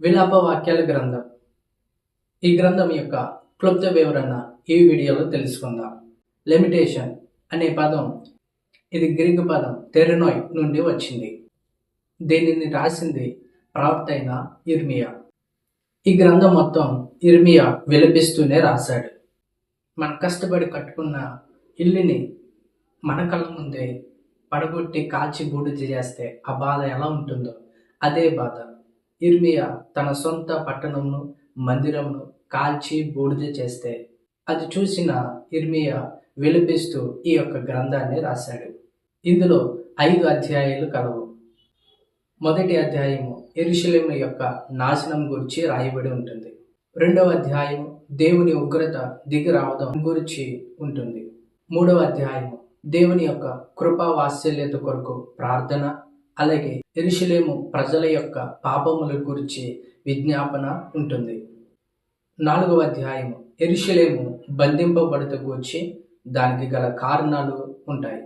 విలాప వాక్యాల గ్రంథం. ఈ గ్రంథం యొక్క క్లుప్త వివరణ ఈ వీడియోలో తెలుసుకుందాం. లెమిటేషన్ అనే పదం ఇది గ్రీకు పదం తెరనోయ్ నుండి వచ్చింది. దీనిని రాసింది ప్రవక్త అయిన ఇర్మియా. ఈ గ్రంథం మొత్తం ఇర్మియా విలపిస్తూనే రాశాడు. మనం కష్టపడి కట్టుకున్న ఇల్లుని మన కళ్ళ ముందే పడగొట్టి కాల్చి బూడిద చేస్తే ఆ బాధ ఎలా ఉంటుందో అదే బాధ ఇర్మియా తన సొంత పట్టణంను మందిరంను కాల్చి బూడిద చేస్తే అది చూసిన ఇర్మియా విలపిస్తూ ఈ యొక్క గ్రంథాన్ని రాశాడు. ఇందులో 5 అధ్యాయాలు కలవు. మొదటి అధ్యాయము యెరూషలేము యొక్క నాశనం గురించి రాయబడి ఉంటుంది. రెండవ అధ్యాయము దేవుని ఉగ్రత దిగి రావడం గురించి ఉంటుంది. మూడవ అధ్యాయము దేవుని యొక్క కృపా వాత్సల్యత కొరకు ప్రార్థన, అలాగే యెరూషలేము ప్రజల యొక్క పాపముల గురించి విజ్ఞాపన ఉంటుంది. నాలుగవ అధ్యాయము యెరూషలేము బంధింపబడుట గురించి దానికి గల కారణాలు ఉంటాయి.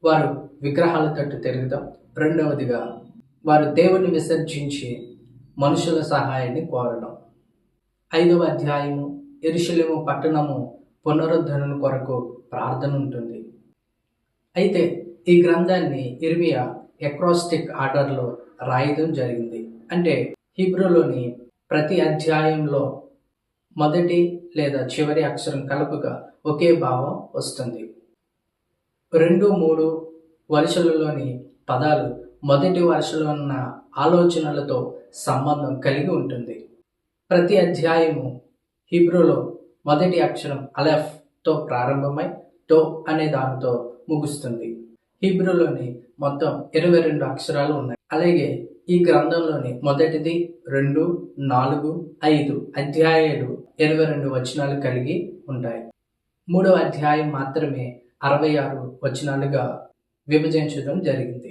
వారు విగ్రహాల తట్టు తిరగడం. రెండవదిగా వారు దేవుని విసర్జించి మనుషుల సహాయాన్ని కోరడం. 5వ అధ్యాయము యెరూషలేము పట్టణము పునరుద్ధరణ కొరకు ప్రార్థన ఉంటుంది. అయితే ఈ గ్రంథాన్ని ఇర్మియా ఎక్రాస్టిక్ ఆర్డర్లో రాయడం జరిగింది. అంటే హీబ్రూలోని ప్రతి అధ్యాయంలో మొదటి లేదా చివరి అక్షరం కలుపుగా ఒకే భావం వస్తుంది. 2-3 వరుసలలోని పదాలు మొదటి వరుసలో ఉన్న ఆలోచనలతో సంబంధం కలిగి ఉంటుంది. ప్రతి అధ్యాయము హీబ్రూలో మొదటి అక్షరం అలెఫ్తో ప్రారంభమై టో అనే దానితో ముగుస్తుంది. హీబ్రూలోని మొత్తం 22 అక్షరాలు ఉన్నాయి. అలాగే ఈ గ్రంథంలోని మొదటిది 2, 4, 5 అధ్యాయాలు 22 వచనాలు కలిగి ఉంటాయి. 3వ అధ్యాయం మాత్రమే 66 వచనాలుగా విభజించడం జరిగింది.